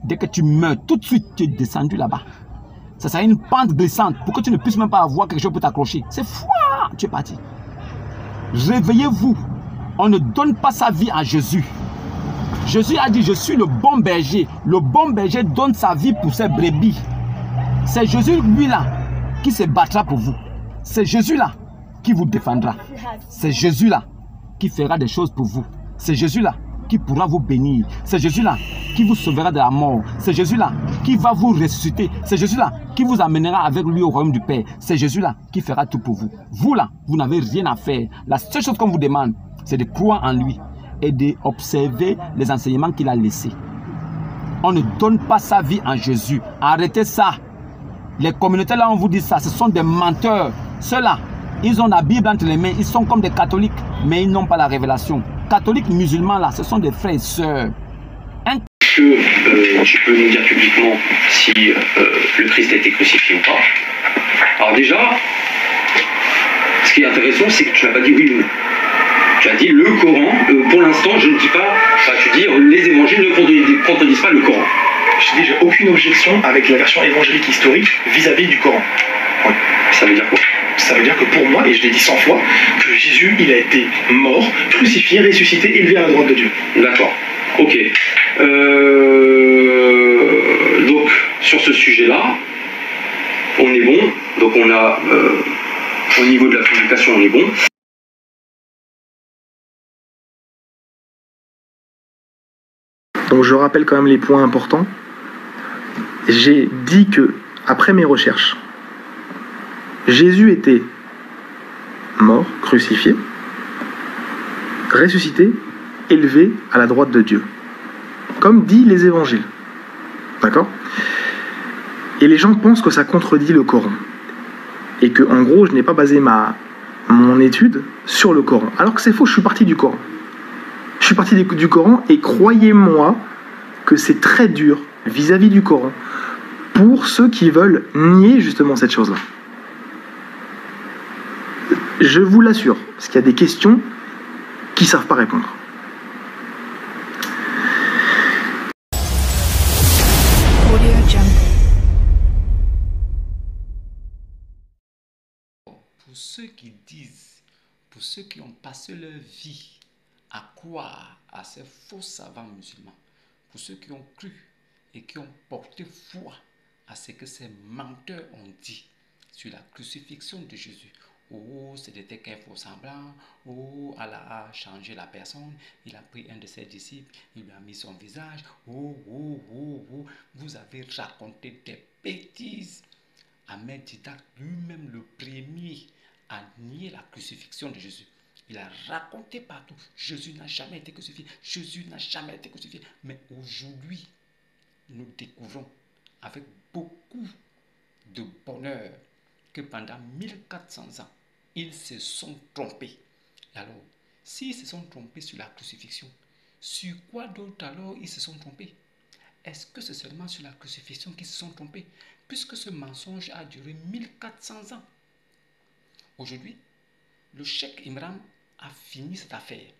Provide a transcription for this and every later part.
Dès que tu meurs, tout de suite, tu es descendu là-bas. Ça serait une pente glissante pour que tu ne puisses même pas avoir quelque chose pour t'accrocher. C'est fou, tu es parti. Réveillez-vous. On ne donne pas sa vie à Jésus. Jésus a dit, je suis le bon berger. Le bon berger donne sa vie pour ses brebis. C'est Jésus, lui-là, qui se battra pour vous. C'est Jésus-là qui vous défendra. C'est Jésus-là qui fera des choses pour vous. C'est Jésus-là qui pourra vous bénir. C'est Jésus-là qui vous sauvera de la mort. C'est Jésus-là qui va vous ressusciter. C'est Jésus-là qui vous amènera avec lui au royaume du Père. C'est Jésus-là qui fera tout pour vous. Vous là, vous n'avez rien à faire. La seule chose qu'on vous demande, c'est de croire en lui et d'observer les enseignements qu'il a laissés. On ne donne pas sa vie en Jésus. Arrêtez ça. Les communautés là, on vous dit ça, ce sont des menteurs. Ceux-là, ils ont la Bible entre les mains, ils sont comme des catholiques, mais ils n'ont pas la révélation. Catholiques, musulmans là, ce sont des frères et sœurs. Tu peux nous dire publiquement si le Christ a été crucifié ou pas. Alors déjà, ce qui est intéressant, c'est que tu n'as pas dit oui ou non. Tu as dit le Coran, pour l'instant je ne dis pas, enfin, tu dis les évangiles ne contredisent pas le Coran. Je dis j'ai aucune objection avec la version évangélique historique vis-à-vis du Coran. Oui. Ça veut dire quoi? Ça veut dire que pour moi, et je l'ai dit 100 fois, que Jésus, il a été mort, crucifié, ressuscité, élevé à la droite de Dieu. D'accord. Ok. Donc, sur ce sujet-là, on est bon. Donc, on a, au niveau de la publication, on est bon. Donc, je rappelle quand même les points importants. J'ai dit que, après mes recherches, Jésus était mort, crucifié, ressuscité, élevé à la droite de Dieu. Comme dit les évangiles. D'accord? Et les gens pensent que ça contredit le Coran. Et que, en gros, je n'ai pas basé mon étude sur le Coran. Alors que c'est faux, je suis parti du Coran. Je suis parti du Coran et croyez-moi que c'est très dur vis-à-vis du Coran pour ceux qui veulent nier justement cette chose-là. Je vous l'assure, parce qu'il y a des questions qui ne savent pas répondre. Pour ceux qui disent, pour ceux qui ont passé leur vie à croire à ces faux savants musulmans, pour ceux qui ont cru et qui ont porté foi à ce que ces menteurs ont dit sur la crucifixion de Jésus. Oh, c'était qu'un faux semblant. Oh, Allah a changé la personne. Il a pris un de ses disciples. Il lui a mis son visage. Oh, oh, oh, oh. Vous avez raconté des bêtises. Ahmed Didat, lui-même le premier, a nié la crucifixion de Jésus. Il a raconté partout. Jésus n'a jamais été crucifié. Jésus n'a jamais été crucifié. Mais aujourd'hui, nous découvrons avec beaucoup de bonheur que pendant 1400 ans, ils se sont trompés. Alors, s'ils se sont trompés sur la crucifixion, sur quoi d'autre alors ils se sont trompés? Est-ce que c'est seulement sur la crucifixion qu'ils se sont trompés? Puisque ce mensonge a duré 1400 ans. Aujourd'hui, le cheikh Imran a fini cette affaire.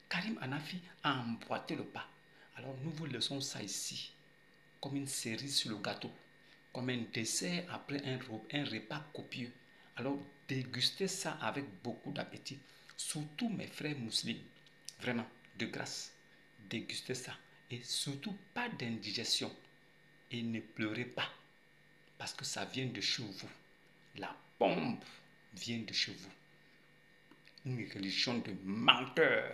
Karim Hanafi a emboîté le pas. Alors nous vous laissons ça ici, comme une cerise sur le gâteau, comme un dessert après un repas copieux. Alors dégustez ça avec beaucoup d'appétit. Surtout mes frères musulmans, vraiment, de grâce, dégustez ça. Et surtout pas d'indigestion. Et ne pleurez pas, parce que ça vient de chez vous. La bombe vient de chez vous. Une religion de menteurs.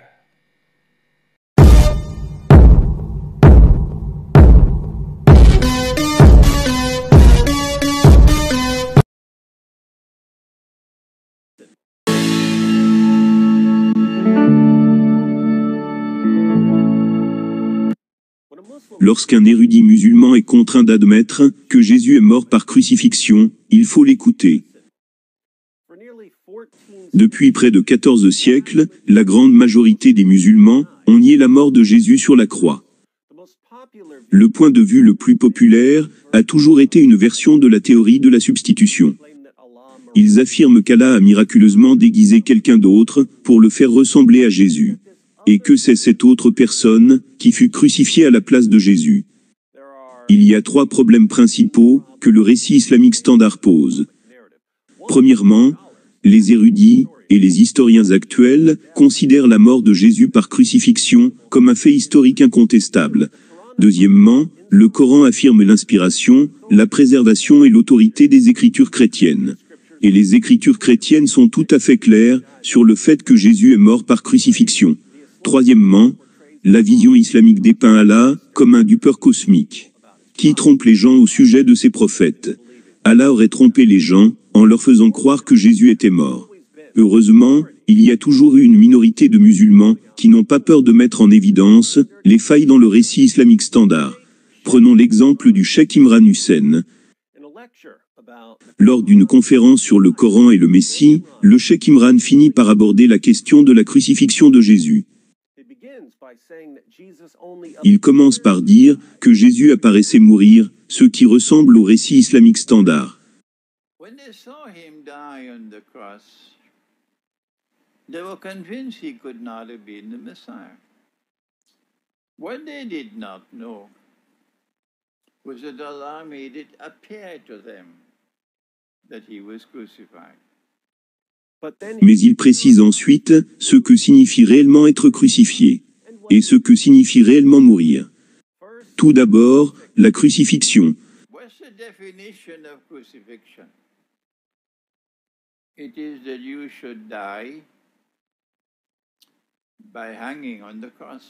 Lorsqu'un érudit musulman est contraint d'admettre que Jésus est mort par crucifixion, il faut l'écouter. Depuis près de 14 siècles, la grande majorité des musulmans ont nié la mort de Jésus sur la croix. Le point de vue le plus populaire a toujours été une version de la théorie de la substitution. Ils affirment qu'Allah a miraculeusement déguisé quelqu'un d'autre pour le faire ressembler à Jésus. Et que c'est cette autre personne qui fut crucifiée à la place de Jésus. Il y a trois problèmes principaux que le récit islamique standard pose. Premièrement, les érudits et les historiens actuels considèrent la mort de Jésus par crucifixion comme un fait historique incontestable. Deuxièmement, le Coran affirme l'inspiration, la préservation et l'autorité des écritures chrétiennes. Et les écritures chrétiennes sont tout à fait claires sur le fait que Jésus est mort par crucifixion. Troisièmement, la vision islamique dépeint Allah comme un dupeur cosmique qui trompe les gens au sujet de ses prophètes. Allah aurait trompé les gens en leur faisant croire que Jésus était mort. Heureusement, il y a toujours eu une minorité de musulmans qui n'ont pas peur de mettre en évidence les failles dans le récit islamique standard. Prenons l'exemple du cheikh Imran Hussein. Lors d'une conférence sur le Coran et le Messie, le cheikh Imran finit par aborder la question de la crucifixion de Jésus. Il commence par dire que Jésus apparaissait mourir, ce qui ressemble au récit islamique standard. When they saw him die on the cross, they were convinced he could not have been the Messiah. What they did not know was that Allah made it appear to them that he was crucified. Mais il précise ensuite ce que signifie réellement être crucifié et ce que signifie réellement mourir. Tout d'abord, la crucifixion. What's the definition of crucifixion? It is that you should die by hanging on the cross.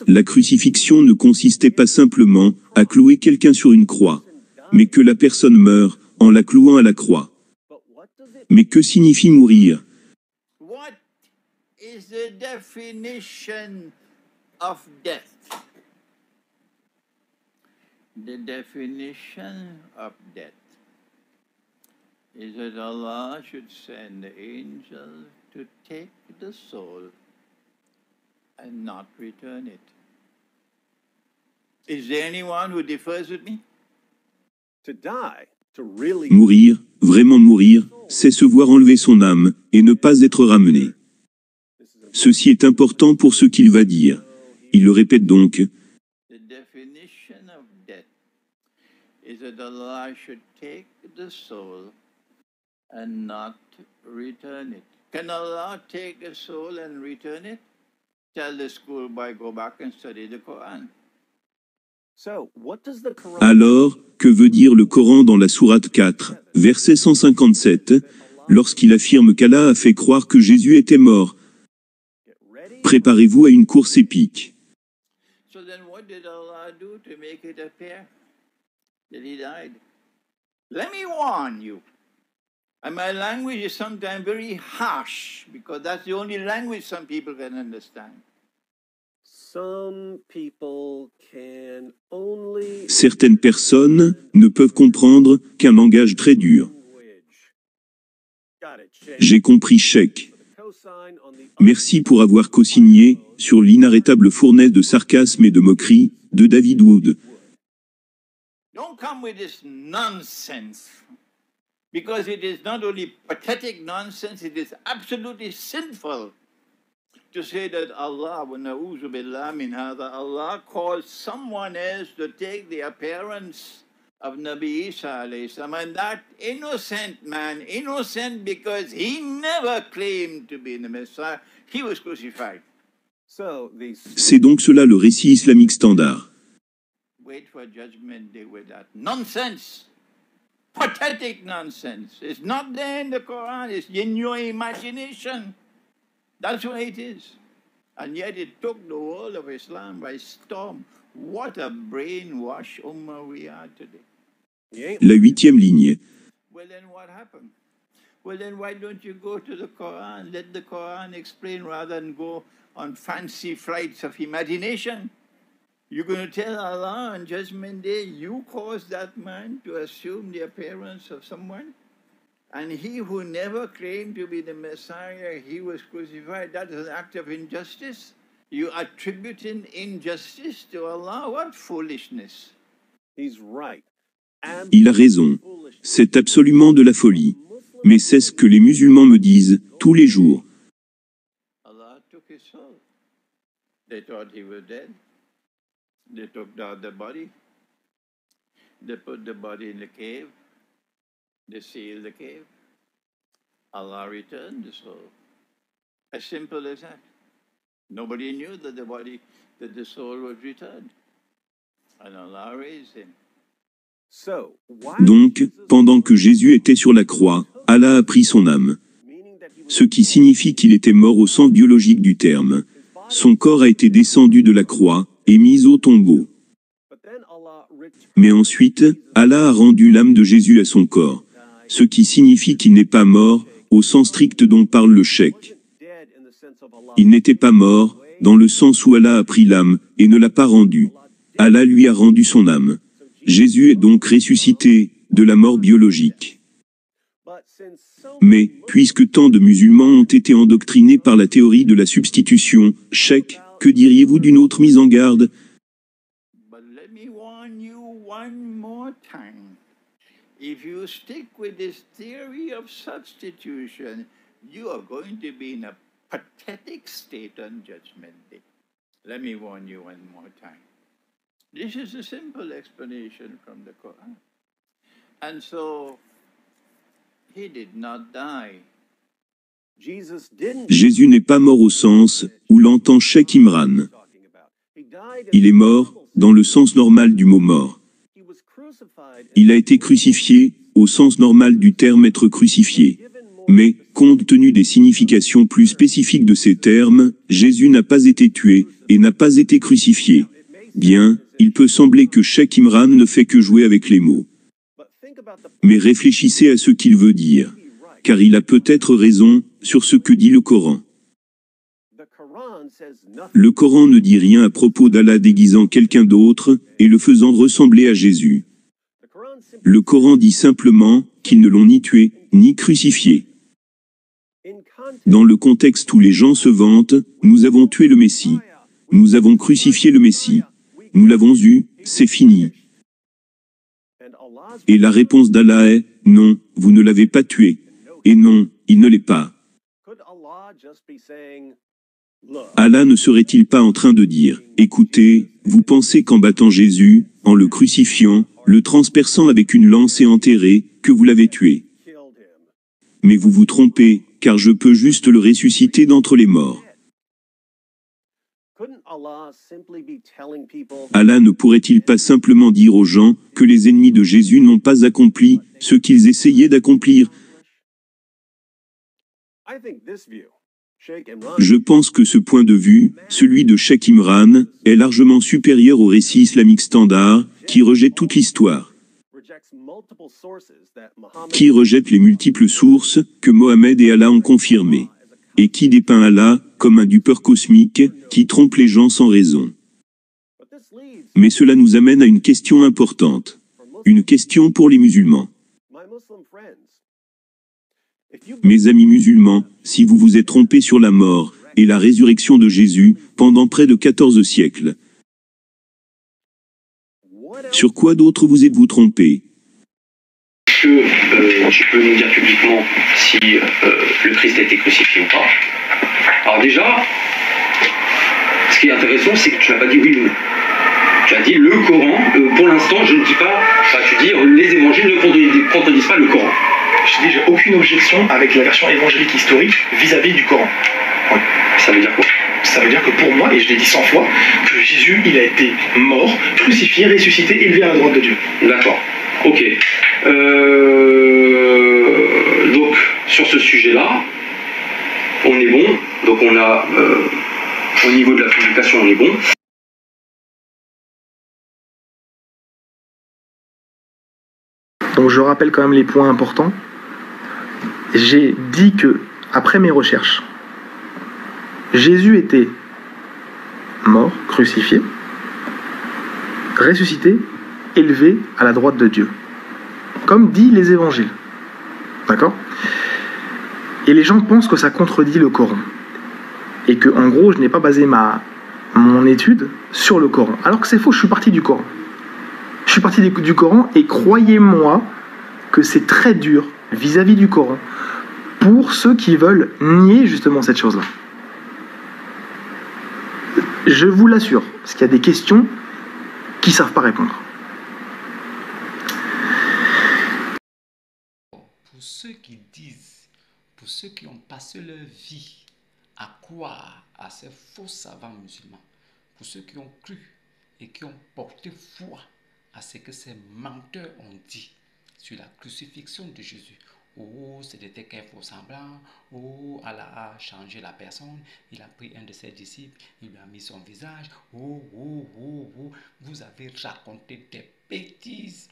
La crucifixion ne consistait pas simplement à clouer quelqu'un sur une croix, mais que la personne meure en la clouant à la croix. Mais que signifie mourir? What is the definition of death? The definition of death is that Allah should send the angel to take the soul and not return it. Is there anyone who differs with me? Mourir, vraiment mourir, c'est se voir enlever son âme et ne pas être ramené. Ceci est important pour ce qu'il va dire. Il le répète donc. The definition of death is that Allah should take the soul and not return it. Can Allah take a soul and return it? Tell the schoolboy, go back and study the Quran. Alors, que veut dire le Coran dans la sourate 4, verset 157, lorsqu'il affirme qu'Allah a fait croire que Jésus était mort? Préparez-vous à une course épique. So then what did Allah do to make it appear that he died? Let me warn you. And my language is sometimes very harsh because that's the only language some people can understand. Certaines personnes ne peuvent comprendre qu'un langage très dur. J'ai compris, cheikh. Merci pour avoir co-signé sur l'inarrêtable fournaise de sarcasme et de moquerie de David Wood. Don't come with this nonsense. Because it is not only pathetic nonsense, it is absolutely sinful to say that Allah, Allah caused someone else to take the appearance of Nabi Isa alayhi salam, and that innocent man, innocent because he never claimed to be the Messiah, he was crucified. C'est donc cela le récit islamique standard. Wait for judgment day with that nonsense. Pathetic nonsense. It's not there in the Quran. It's in your imagination. That's what it is. And yet it took the world of Islam by storm. What a brainwash ummah we are today. La 8e ligne. Well, then what happened? Well, then why don't you go to the Quran? Let the Quran explain rather than go on fancy flights of imagination. You're going to tell Allah on Judgment Day, you caused that man to assume the appearance of someone? And he who never claimed to be the Messiah, he was crucified. That is an act of injustice. You attributing injustice to Allah? What foolishness. Il a raison. C'est absolument de la folie. Mais c'est ce que les musulmans me disent tous les jours. Allah took his soul. They thought he was dead. They took down the body. They put the body in the cave. They sealed the cave. Allah returned the soul. As simple as that. Nobody knew that the soul was returned. And Allah raised him. Donc, pendant que Jésus était sur la croix, Allah a pris son âme. Ce qui signifie qu'il était mort au sens biologique du terme. Son corps a été descendu de la croix et mis au tombeau. Mais ensuite, Allah a rendu l'âme de Jésus à son corps. Ce qui signifie qu'il n'est pas mort, au sens strict dont parle le cheikh. Il n'était pas mort, dans le sens où Allah a pris l'âme, et ne l'a pas rendue. Allah lui a rendu son âme. Jésus est donc ressuscité, de la mort biologique. Mais, puisque tant de musulmans ont été endoctrinés par la théorie de la substitution, cheikh, que diriez-vous d'une autre mise en garde? But let me warn you one more time. If you stick with this theory of substitution, you are going to be in a pathetic state on Judgment Day. Let me warn you one more time. This is a simple explanation from the Quran. And so, he did not die. Jésus n'est pas mort au sens où l'entend Cheikh Imran. Il est mort, dans le sens normal du mot mort. Il a été crucifié, au sens normal du terme être crucifié. Mais, compte tenu des significations plus spécifiques de ces termes, Jésus n'a pas été tué, et n'a pas été crucifié. Bien, il peut sembler que Cheikh Imran ne fait que jouer avec les mots. Mais réfléchissez à ce qu'il veut dire. Car il a peut-être raison, sur ce que dit le Coran. Le Coran ne dit rien à propos d'Allah déguisant quelqu'un d'autre, et le faisant ressembler à Jésus. Le Coran dit simplement, qu'ils ne l'ont ni tué, ni crucifié. Dans le contexte où les gens se vantent, nous avons tué le Messie. Nous avons crucifié le Messie. Nous l'avons eu, c'est fini. Et la réponse d'Allah est, non, vous ne l'avez pas tué. Et non, il ne l'est pas. Allah ne serait-il pas en train de dire, écoutez, vous pensez qu'en battant Jésus, en le crucifiant, le transperçant avec une lance et enterré, que vous l'avez tué. Mais vous vous trompez, car je peux juste le ressusciter d'entre les morts. Allah ne pourrait-il pas simplement dire aux gens que les ennemis de Jésus n'ont pas accompli ce qu'ils essayaient d'accomplir? Je pense que ce point de vue, celui de Cheikh Imran, est largement supérieur au récit islamique standard, qui rejette toute l'histoire, qui rejette les multiples sources que Mohammed et Allah ont confirmées, et qui dépeint Allah comme un dupeur cosmique, qui trompe les gens sans raison. Mais cela nous amène à une question importante. Une question pour les musulmans. Mes amis musulmans, si vous vous êtes trompés sur la mort et la résurrection de Jésus pendant près de 14 siècles, sur quoi d'autre vous êtes-vous trompés? Que tu peux nous dire publiquement si le Christ a été crucifié ou pas. Alors déjà, ce qui est intéressant, c'est que tu n'as pas dit oui ou non. Tu as dit le Coran, pour l'instant, je ne dis pas, tu dis les évangiles ne contredisent pas le Coran. Je dis, j'ai aucune objection avec la version évangélique historique vis-à-vis du Coran. Oui. Ça veut dire quoi? Ça veut dire que pour moi, et je l'ai dit 100 fois, que Jésus, il a été mort, crucifié, ressuscité, élevé à la droite de Dieu. D'accord. Ok. Donc, sur ce sujet-là, on est bon. Donc, on a, au niveau de la publication, on est bon. Donc, je rappelle quand même les points importants. J'ai dit que, après mes recherches, Jésus était mort, crucifié, ressuscité, élevé à la droite de Dieu. Comme dit les évangiles. D'accord? Et les gens pensent que ça contredit le Coran. Et que, en gros, je n'ai pas basé mon étude sur le Coran. Alors que c'est faux, je suis parti du Coran. Je suis parti du Coran et croyez-moi que c'est très dur vis-à-vis du Coran pour ceux qui veulent nier justement cette chose-là. Je vous l'assure, parce qu'il y a des questions qui ne savent pas répondre. Pour ceux qui disent, pour ceux qui ont passé leur vie à croire à ces faux savants musulmans, pour ceux qui ont cru et qui ont porté foi à ce que ces menteurs ont dit sur la crucifixion de Jésus. Oh, c'était qu'un faux semblant. Oh, Allah a changé la personne. Il a pris un de ses disciples. Il lui a mis son visage. Oh, oh, oh, oh. Vous avez raconté des bêtises.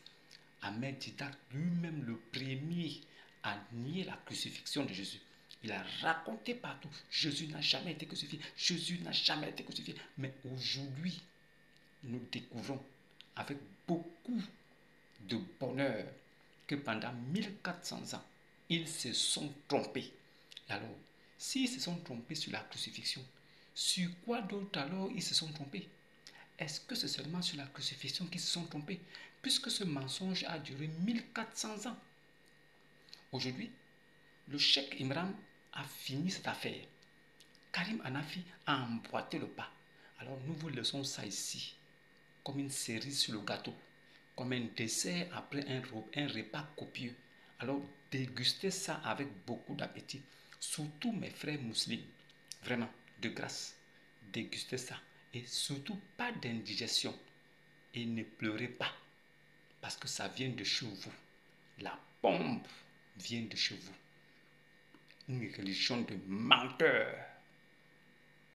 Ahmed Didat, lui-même le premier, a nié la crucifixion de Jésus. Il a raconté partout. Jésus n'a jamais été crucifié. Jésus n'a jamais été crucifié. Mais aujourd'hui, nous découvrons avec beaucoup de bonheur que pendant 1400 ans, ils se sont trompés. Alors, s'ils se sont trompés sur la crucifixion, sur quoi d'autre alors ils se sont trompés? Est-ce que c'est seulement sur la crucifixion qu'ils se sont trompés? Puisque ce mensonge a duré 1400 ans. Aujourd'hui, le cheikh Imran a fini cette affaire. Karim Hanafi a emboîté le pas. Alors nous vous laissons ça ici, comme une cerise sur le gâteau, comme un dessert après un repas copieux. Alors dégustez ça avec beaucoup d'appétit. Surtout mes frères musulmans, vraiment, de grâce, dégustez ça. Et surtout pas d'indigestion. Et ne pleurez pas, parce que ça vient de chez vous. La bombe vient de chez vous. Une religion de menteurs.